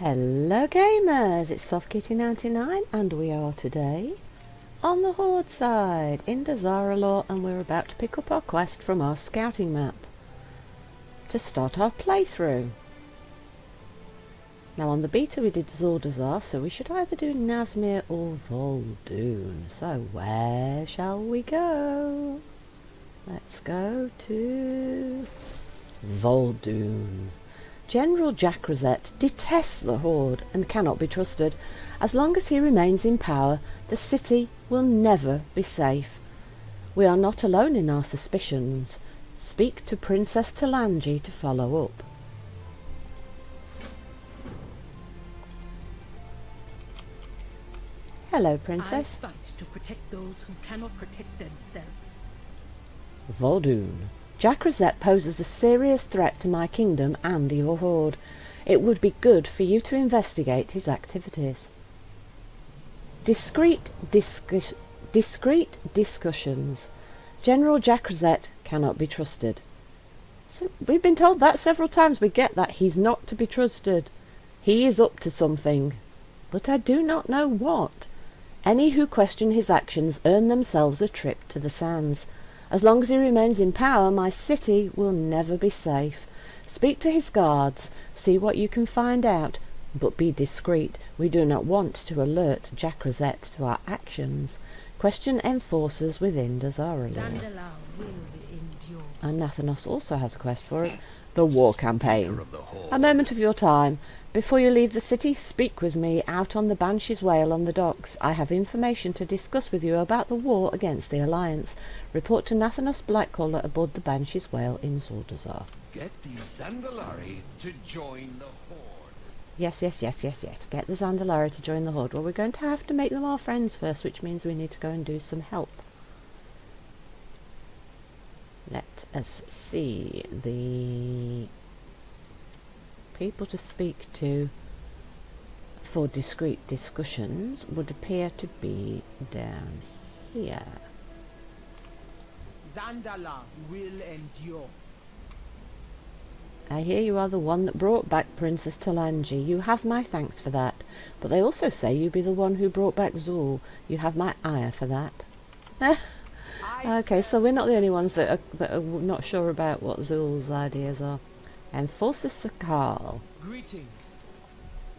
Hello gamers, it's SoftKitty99 and we are today on the Horde side in Dazaralor, and we're about to pick up our quest from our scouting map to start our playthrough. Now on the beta we did Zordazar, so we should either do Nazmir or Vol'dun. So where shall we go? Let's go to Vol'dun. General Jack Rosette detests the Horde and cannot be trusted. As long as he remains in power, the city will never be safe. We are not alone in our suspicions. Speak to Princess Talanji to follow up. Hello, Princess. I fight to protect those who cannot protect themselves. Vol'dun. Jack Rosette poses a serious threat to my kingdom and your Horde. It would be good for you to investigate his activities. Discreet discussions. General Jack Rosette cannot be trusted. So we've been told that several times. We get that he's not to be trusted. He is up to something, but I do not know what. Any who question his actions earn themselves a trip to the sands. As long as he remains in power, my city will never be safe. Speak to his guards, see what you can find out, but be discreet. We do not want to alert Jack Rosette to our actions. Question enforcers within Dazaralor. And Nathanos also has a quest for us. The war campaign. A moment of your time. Before you leave the city, speak with me out on the Banshee's Whale on the docks. I have information to discuss with you about the war against the Alliance. Report to Nathanos Blackcaller aboard the Banshee's Whale in Zordazar. Get the Zandalari to join the Horde. Yes. Get the Zandalari to join the Horde. Well, we're going to have to make them our friends first, which means we need to go and do some help. Let us see. The people to speak to for discreet discussions would appear to be down here. Zandala will endure. I hear you are the one that brought back Princess Talanji. You have my thanks for that. But they also say you be the one who brought back Zul. You have my ire for that. Okay, so we're not the only ones that are not sure about what Zul's ideas are. Enforcer Sakal. Greetings.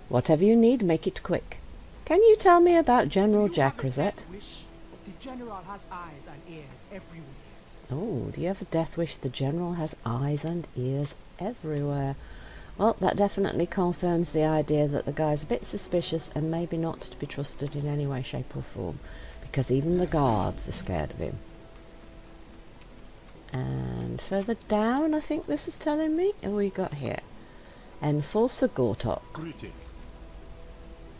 Whatever you need, make it quick. Can you tell me about General Jack Rosette? The general has eyes and ears everywhere. Oh, do you have a death wish? The general has eyes and ears everywhere. Well, that definitely confirms the idea that the guy's a bit suspicious and maybe not to be trusted in any way, shape or form, because even the guards are scared of him. And further down, I think this is telling me, what we got here? Enforcer Gortok. Greetings.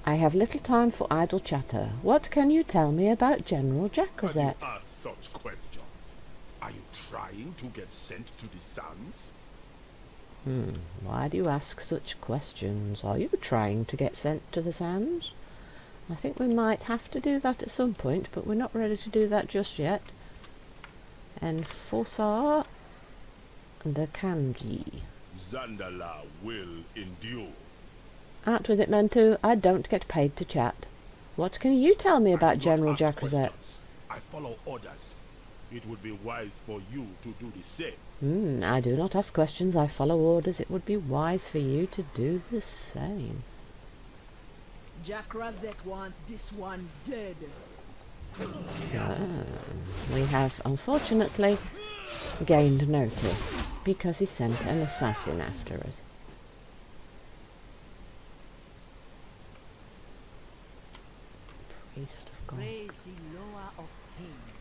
I have little time for idle chatter. What can you tell me about General Jack Rosette? Why do you ask such questions? Are you trying to get sent to the sands? Why do you ask such questions? Are you trying to get sent to the sands? I think we might have to do that at some point, but we're not ready to do that just yet. Enforcer the Kanji. Zandala will endure. Out with it, Mentu. I don't get paid to chat. What can you tell me about General Jack Rosette? I follow orders. It would be wise for you to do the same. I do not ask questions. I follow orders. It would be wise for you to do the same. Jack Rosette wants this one dead. We have, unfortunately, gained notice because he sent an assassin after us. Priest of God. Praise the lower of kings.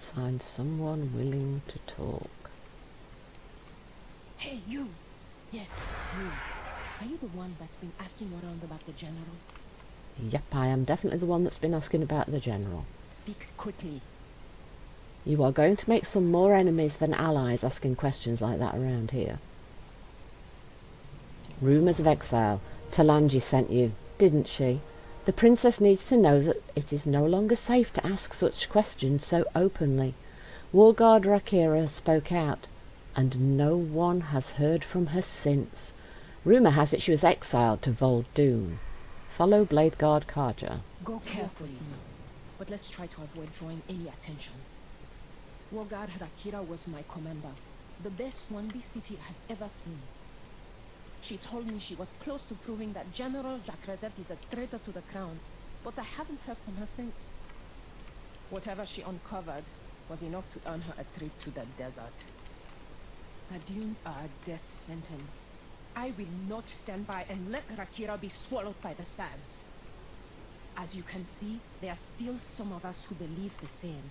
Find someone willing to talk. Hey, you! Yes, you. Are you the one that's been asking around about the general? Yep, I am definitely the one that's been asking about the general. Speak quickly. You are going to make some more enemies than allies asking questions like that around here. Rumours of exile. Talanji sent you, didn't she? The princess needs to know that it is no longer safe to ask such questions so openly. Warguard Rakira spoke out. and no one has heard from her since. Rumour has it she was exiled to Vol'dun. Follow Blade Guard Karja. Go carefully, but let's try to avoid drawing any attention. War God Harakira was my commander, the best one this city has ever seen. She told me she was close to proving that General Jacrezet is a traitor to the crown, but I haven't heard from her since. Whatever she uncovered was enough to earn her a trip to the desert. The dunes are a death sentence. I will not stand by and let Rakira be swallowed by the sands. As you can see, there are still some of us who believe the same.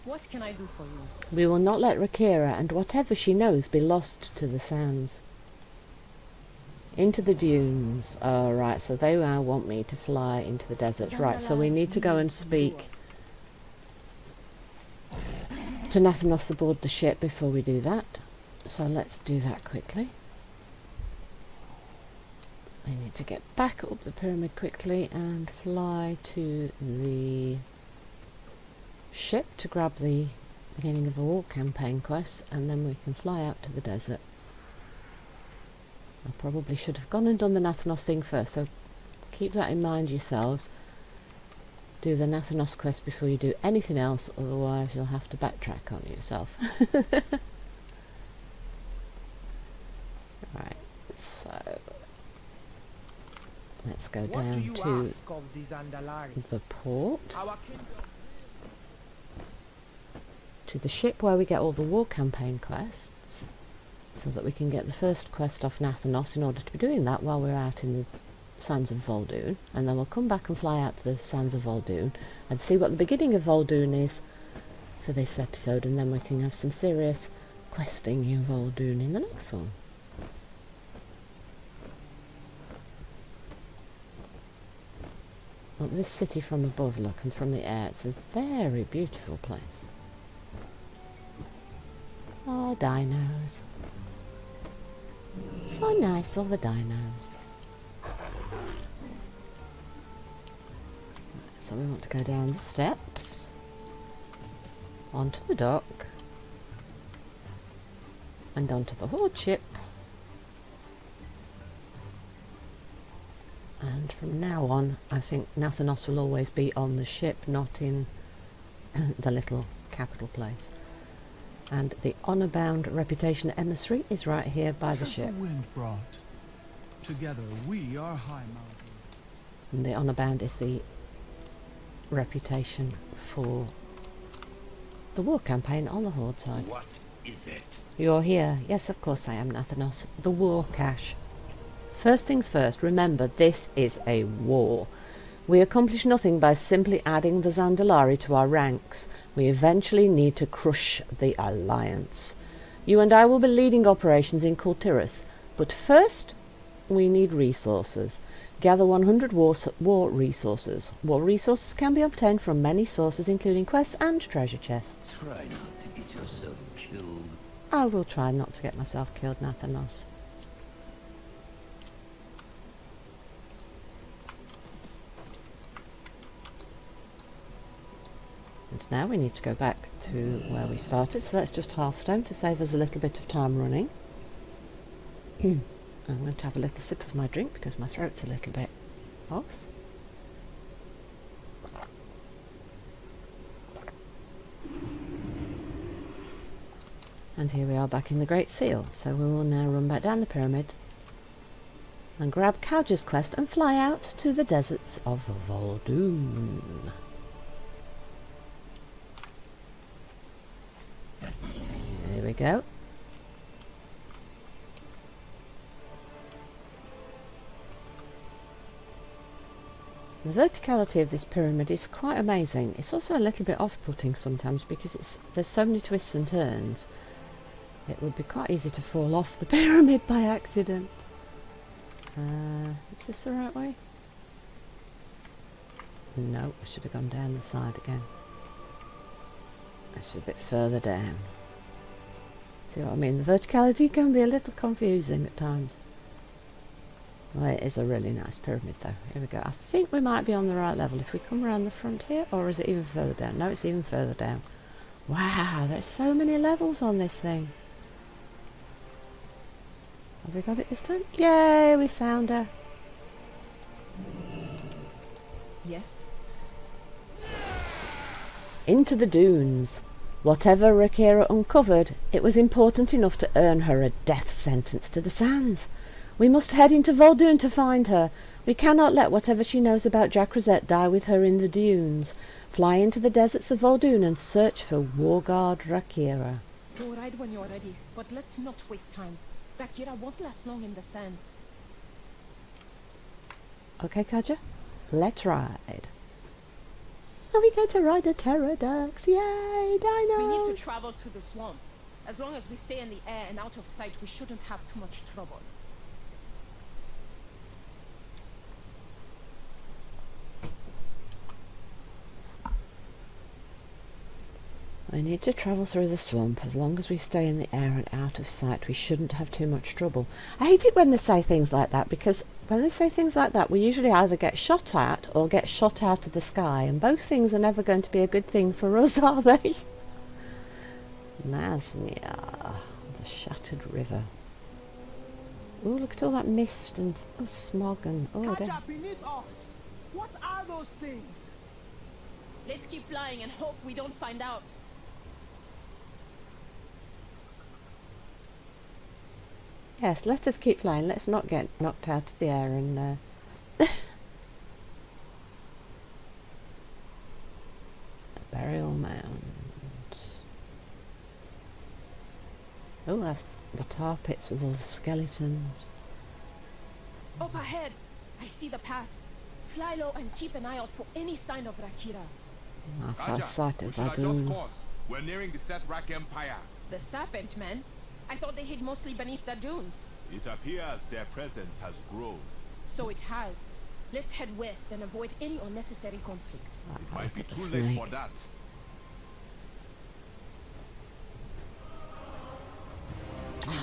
What can I do for you? We will not let Rakira and whatever she knows be lost to the sands. Into the dunes. Oh, right, so they now want me to fly into the deserts. Right, so we need to go and speak to Nathanos aboard the ship before we do that. So let's do that quickly. I need to get back up the pyramid quickly and fly to the ship to grab the beginning of the war campaign quest, and then we can fly out to the desert. I probably should have gone and done the Nathanos thing first, so keep that in mind yourselves. Do the Nathanos quest before you do anything else, otherwise you'll have to backtrack on yourself. Right, so let's go down to the port, to the ship where we get all the war campaign quests, so that we can get the first quest off Nathanos in order to be doing that while we're out in the sands of Vol'dun, and then we'll come back and fly out to the sands of Vol'dun and see what the beginning of Vol'dun is for this episode, and then we can have some serious questing in Vol'dun in the next one. Look, this city from above, look, and from the air, it's a very beautiful place. Oh, dinos. So nice, all the dinos. So we want to go down the steps, onto the dock, and onto the Horde ship. And from now on, I think Nathanos will always be on the ship, not in the little capital place. And the honour-bound reputation emissary is right here by the ship. The wind brought. Together we are high mountain. And the honour-bound is the reputation for the war campaign on the Horde side. What is it? You're here. Yes, of course I am, Nathanos. The war cache. First things first, remember this is a war. We accomplish nothing by simply adding the Zandalari to our ranks. We eventually need to crush the Alliance. You and I will be leading operations in Kultiris, but first we need resources. Gather 100 war resources. War resources can be obtained from many sources, including quests and treasure chests. Try not to get yourself killed. I will try not to get myself killed, Nathanos. And now we need to go back to where we started, so let's just Hearthstone to save us a little bit of time running. I'm going to have a little sip of my drink because my throat's a little bit off. And here we are back in the Great Seal, so we will now run back down the pyramid and grab Karja's quest and fly out to the deserts of Vol'dun. There we go. The verticality of this pyramid is quite amazing. It's also a little bit off-putting sometimes because there's so many twists and turns. It would be quite easy to fall off the pyramid by accident. Is this the right way? No, I should have gone down the side again. This is a bit further down. See what I mean? The verticality can be a little confusing at times. Well, it is a really nice pyramid though. Here we go. I think we might be on the right level if we come around the front here, or is it even further down? No, it's even further down. Wow, there's so many levels on this thing. Have we got it this time? Yay, we found her. Yes? Into the dunes. Whatever Rakira uncovered, it was important enough to earn her a death sentence to the sands. We must head into Vol'dun to find her. We cannot let whatever she knows about Jack-Rosette die with her in the dunes. Fly into the deserts of Vol'dun and search for Warguard Rakira. We'll ride when you're ready, but let's not waste time. Rakira won't last long in the sands. Okay, Kaja, let's ride. Oh, we get to ride a pterodactyl. Yay, dinos! We need to travel to the swamp. As long as we stay in the air and out of sight, we shouldn't have too much trouble. We need to travel through the swamp. As long as we stay in the air and out of sight, we shouldn't have too much trouble. I hate it when they say things like that, because when they say things like that, we usually either get shot at or get shot out of the sky, and both things are never going to be a good thing for us, are they? Nazmia, the shattered river. Oh, look at all that mist and smog and... oh, Kaja, beneath us. What are those things? Let's keep flying and hope we don't find out. Yes, let us keep flying. Let's not get knocked out of the air and... A burial mound. Oh, that's the tar pits with all the skeletons. Up ahead, I see the pass. Fly low and keep an eye out for any sign of Rakira. Far sight of adjust Vol'dun. course. We're nearing the Sethrak Empire. The serpent men? I thought they hid mostly beneath the dunes. It appears their presence has grown. So it has. Let's head west and avoid any unnecessary conflict. It might Look be at the too snake. late for that.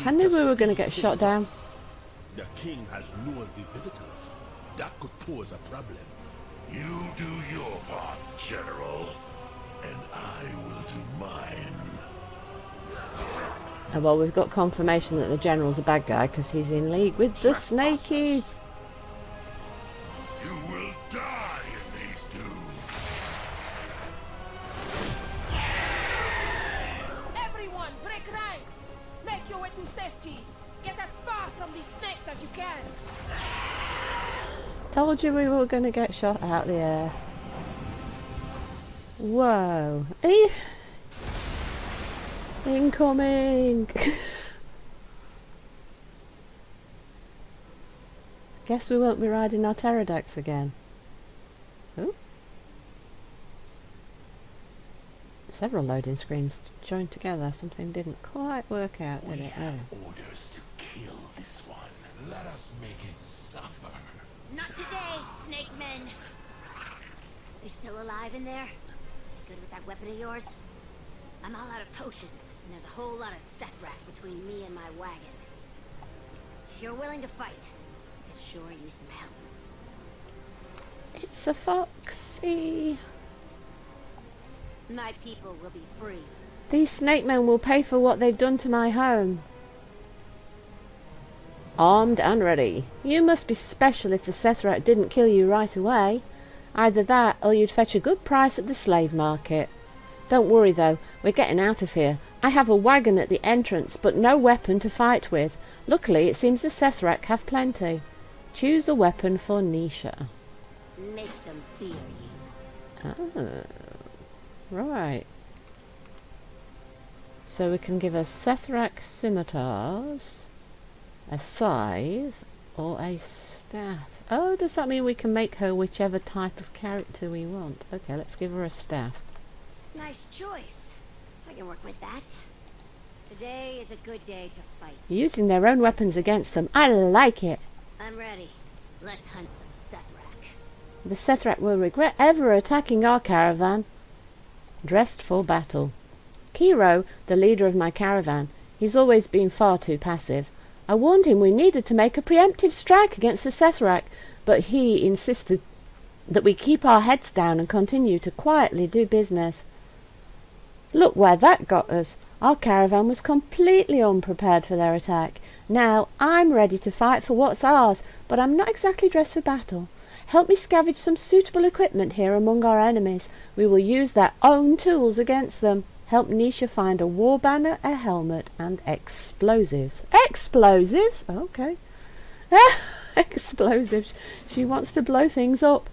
I knew we were going to get shot down. The king has noisy visitors. That could pose a problem. You do your part, General, and I will do mine. Oh, well, we've got confirmation that the general's a bad guy because he's in league with the snakies. You will die in these dunes. Everyone, break ranks! Make your way to safety! Get as far from these snakes as you can! Told you we were going to get shot out the air. Whoa. Incoming! Guess we won't be riding our pterodactyls again. Ooh. Several loading screens joined together. Something didn't quite work out, did it? Oh. Orders to kill this one. Let us make it suffer. Not today, snake men. You still alive in there? Good with that weapon of yours? I'm all out of potions, and there's a whole lot of Sethrak between me and my wagon. If you're willing to fight, I could sure use some help. It's a foxy. My people will be free. These snake men will pay for what they've done to my home. Armed and ready. You must be special if the Sethrak didn't kill you right away. Either that, or you'd fetch a good price at the slave market. Don't worry though, we're getting out of here. I have a wagon at the entrance, but no weapon to fight with. Luckily, it seems the Sethrak have plenty. Choose a weapon for Nisha. Make them fear you. Oh, right. So we can give her Sethrak scimitars, a scythe, or a staff. Oh, does that mean we can make her whichever type of character we want? Okay, let's give her a staff. Nice choice. I can work with that. Today is a good day to fight. Using their own weapons against them. I like it. I'm ready. Let's hunt some Sethrak. The Sethrak will regret ever attacking our caravan. Dressed for battle. Kiro, the leader of my caravan, he's always been far too passive. I warned him we needed to make a preemptive strike against the Sethrak, but he insisted that we keep our heads down and continue to quietly do business. Look where that got us. Our caravan was completely unprepared for their attack. Now I'm ready to fight for what's ours, but I'm not exactly dressed for battle. Help me scavenge some suitable equipment here among our enemies. We will use their own tools against them. Help Nisha find a war banner, a helmet, and explosives. Explosives? Okay. Explosives. She wants to blow things up.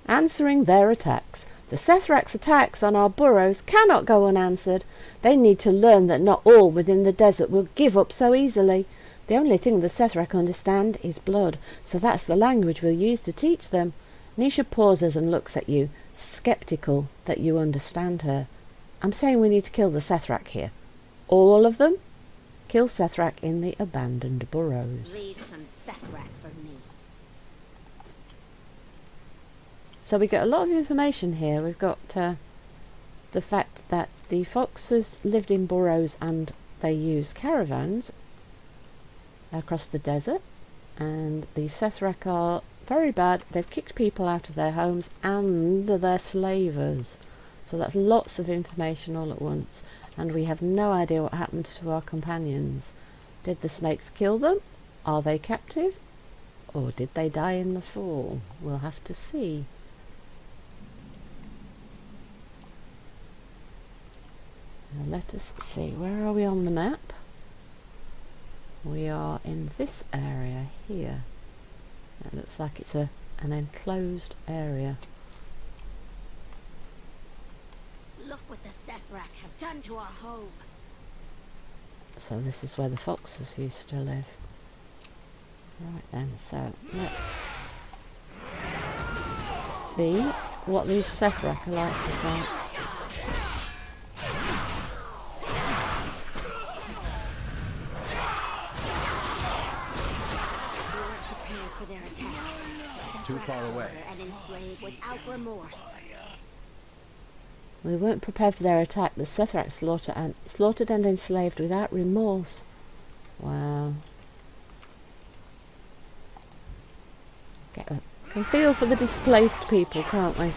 Answering their attacks. The Sethrak's attacks on our burrows cannot go unanswered. They need to learn that not all within the desert will give up so easily. The only thing the Sethrak understand is blood, so that's the language we'll use to teach them. Nisha pauses and looks at you, sceptical that you understand her. I'm saying we need to kill the Sethrak here. All of them? Kill Sethrak in the abandoned burrows. Leave some Sethrak for me. So we get a lot of information here. We've got the fact that the foxes lived in burrows and they use caravans across the desert, and the Sethrak are very bad. They've kicked people out of their homes and they're slavers. So that's lots of information all at once, and we have no idea what happened to our companions. Did the snakes kill them? Are they captive? Or did they die in the fall? We'll have to see. Now let us see, where are we on the map? We are in this area here. It looks like it's an enclosed area. Look what the Sethrak have done to our home. So this is where the foxes used to live. Right then, so let's see what these Sethrak are like to fight. Too far away. And enslaved without remorse. We weren't prepared for their attack. The Sethrak slaughtered and enslaved without remorse. Wow. Can feel for the displaced people, can't we?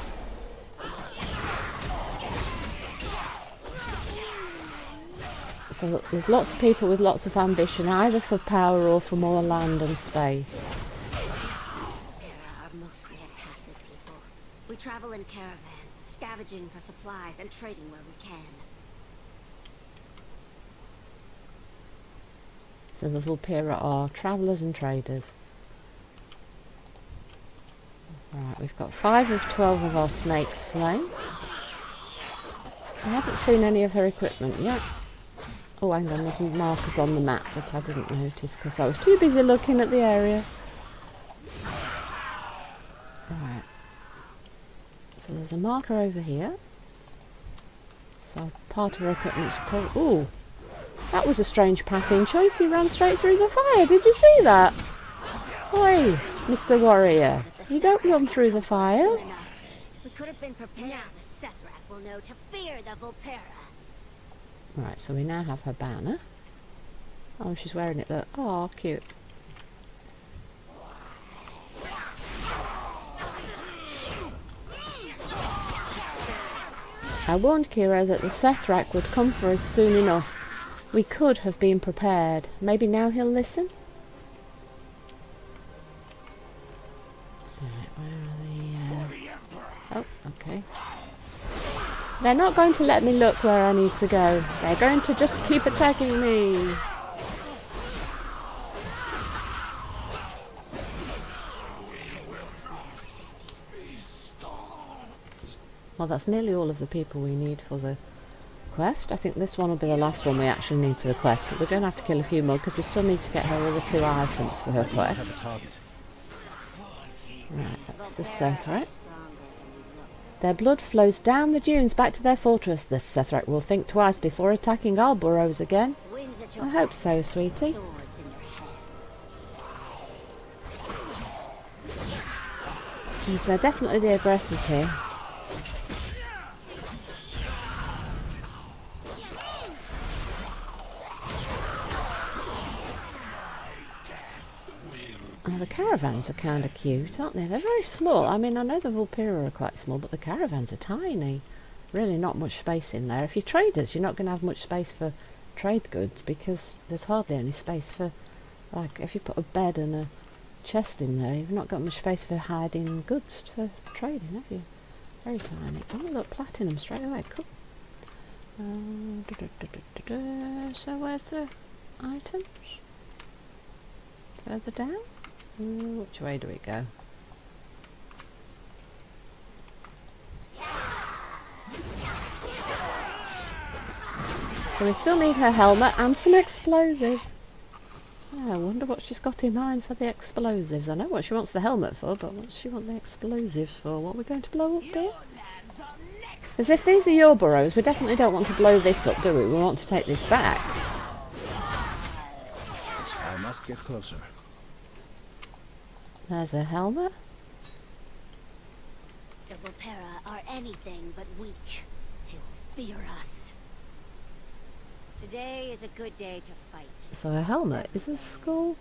So look, there's lots of people with lots of ambition, either for power or for more land and space. We travel in caravans, scavenging for supplies and trading where we can. So the Vulpera are travellers and traders. Right, we've got 5 of 12 of our snakes slain. I haven't seen any of her equipment yet. Oh, hang on, there's markers on the map that I didn't notice because I was too busy looking at the area. Right. So there's a marker over here. So part of her equipment's probably... Ooh! That was a strange pathing choice. He ran straight through the fire. Did you see that? Oi, Mr. Warrior. You don't run through the fire. We could have been prepared. Now the Sethrak will know to fear the Volpera. Right, so we now have her banner. Oh, she's wearing it, look. Oh, cute. I warned Kira that the Sethrak would come for us soon enough. We could have been prepared. Maybe now he'll listen? Right, where are the... Oh, okay. They're not going to let me look where I need to go. They're going to just keep attacking me. Well, that's nearly all of the people we need for the quest. I think this one will be the last one we actually need for the quest, but we're going to have to kill a few more because we still need to get her other 2 items for her quest. Right, that's the Sethrak. Their blood flows down the dunes back to their fortress. The Sethrak will think twice before attacking our burrows again. I hope so, sweetie. Yes, they're definitely the aggressors here. Oh, the caravans are kind of cute, aren't they? They're very small. I mean, I know the Vulpera are quite small, but the caravans are tiny. Really not much space in there. If you're traders, you're not going to have much space for trade goods because there's hardly any space for, like, if you put a bed and a chest in there, you've not got much space for hiding goods for trading, have you? Very tiny. Oh, look, platinum straight away. Cool. So where's the items? Further down? Which way do we go? So we still need her helmet and some explosives. Oh, I wonder what she's got in mind for the explosives. I know what she wants the helmet for, but what does she want the explosives for? What are we going to blow up, dear? As if these are your burrows, we definitely don't want to blow this up, do we? We want to take this back. I must get closer. There's her helmet. The Volpera are anything but weak. They will fear us. Today is a good day to fight. So her helmet is a skull?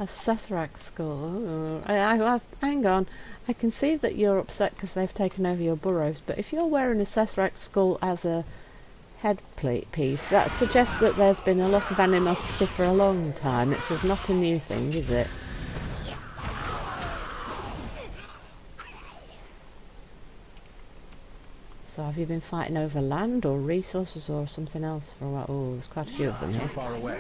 A Sethrak skull. Hang on. I can see that you're upset because they've taken over your burrows, but if you're wearing a Sethrak skull as a headpiece, that suggests that there's been a lot of animosity for a long time. It's not a new thing, is it? So have you been fighting over land or resources or something else for a while? Oh, there's quite a few of them here. Too far away.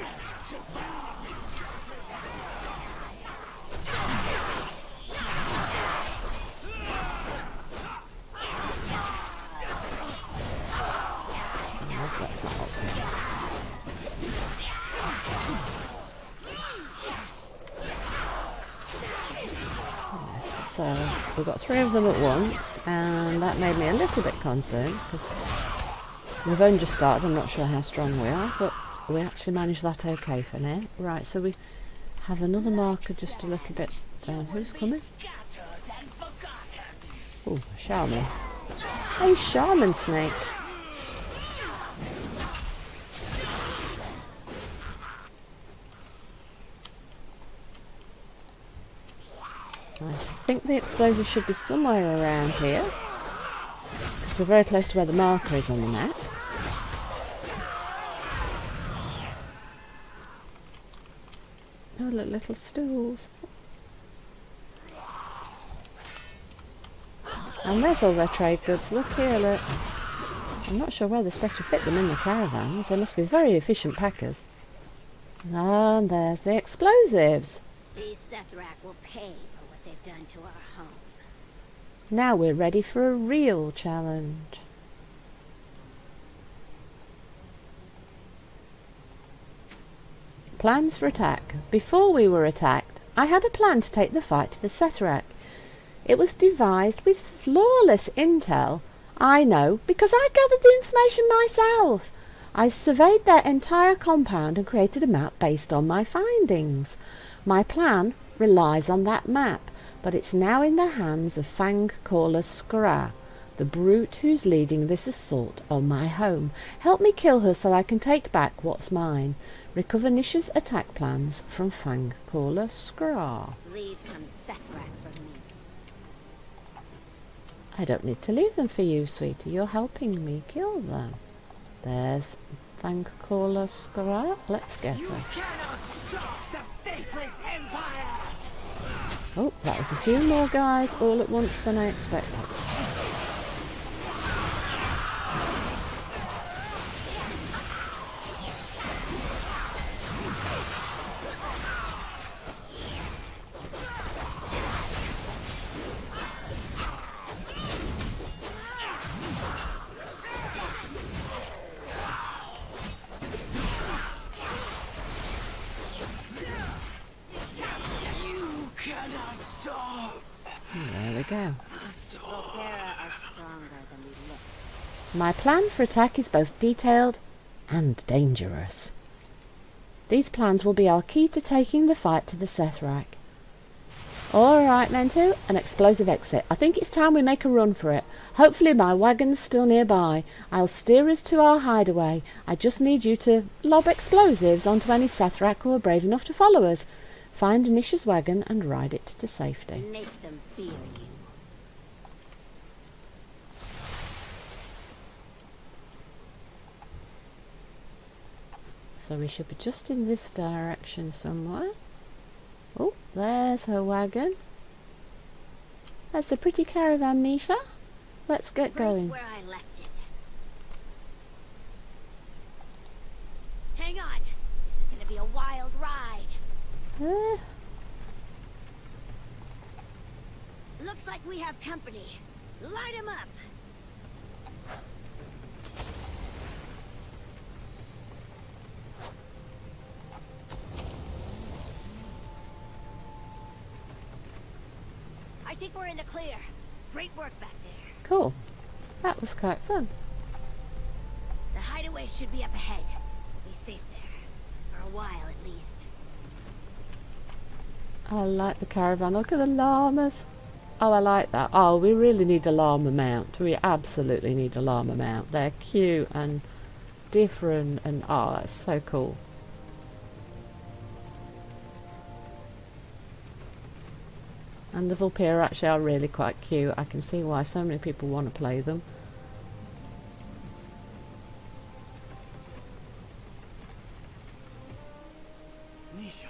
No, that's not helpful. So we've got 3 of them at once, and that made me a little bit concerned because we've only just started. I'm not sure how strong we are, but we actually managed that okay for now. Right, so we have another marker just a little bit down. Who's coming? Oh, Shaman. Hey, Shaman Snake. I think the explosive should be somewhere around here because we're very close to where the marker is on the map. Oh, look, little stools. And there's all their trade goods. Look here, look. I'm not sure where they're supposed to fit them in the caravans. They must be very efficient packers. And there's the explosives. These Sethrak will pay for what they've done to our home. Now we're ready for a real challenge. Plans for attack. Before we were attacked, I had a plan to take the fight to the Sethrak. It was devised with flawless intel. I know, because I gathered the information myself. I surveyed their entire compound and created a map based on my findings. My plan relies on that map, but it's now in the hands of Fangcaller Skra, the brute who's leading this assault on my home. Help me kill her so I can take back what's mine. Recover Nisha's attack plans from Fangcaller Skra. Leave some Sethrak for me. I don't need to leave them for you, sweetie. You're helping me kill them. There's Fangcaller Skra. Let's get her. You cannot stop the faithless empire! Oh, that was a few more guys all at once than I expected. Cannot stop! There we go. Volpera are stronger than we look. My plan for attack is both detailed and dangerous. These plans will be our key to taking the fight to the Sethrak. Alright, Mento, an explosive exit. I think it's time we make a run for it. Hopefully my wagon's still nearby. I'll steer us to our hideaway. I just need you to lob explosives onto any Sethrak who are brave enough to follow us. Find Anisha's wagon and ride it to safety. Make them fear you. So we should be just in this direction somewhere. Oh, there's her wagon. That's a pretty caravan, Nisha. Let's get going. Where I left it. Hang on. This is gonna be a wild ride. Looks like we have company. Light 'em up. I think we're in the clear. Great work back there. Cool. That was quite fun. The hideaway should be up ahead. Be safe there. For a while, at least. I like the caravan. Look at the llamas. Oh, I like that. Oh, we really need a llama mount. We absolutely need a llama mount. They're cute and different and oh, that's so cool. And the Vulpera actually are really quite cute. I can see why so many people want to play them. Nisha,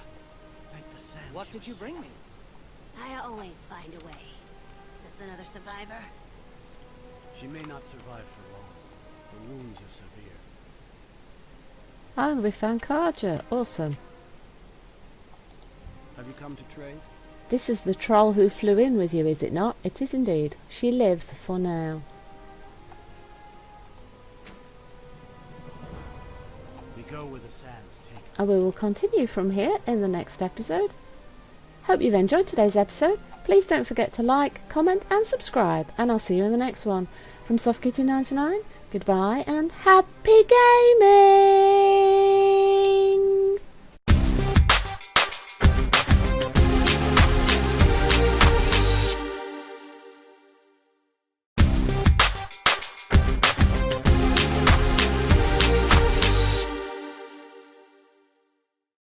like the sand. What did you bring me? I always find a way. Is this another survivor? She may not survive for long. Her wounds are severe. Oh, we found Karja. Awesome. Have you come to trade? This is the troll who flew in with you, is it not? It is indeed. She lives for now. We go where the sands take us. And we will continue from here in the next episode. Hope you've enjoyed today's episode. Please don't forget to like, comment and subscribe. And I'll see you in the next one. From SoftKitty99, goodbye and happy gaming!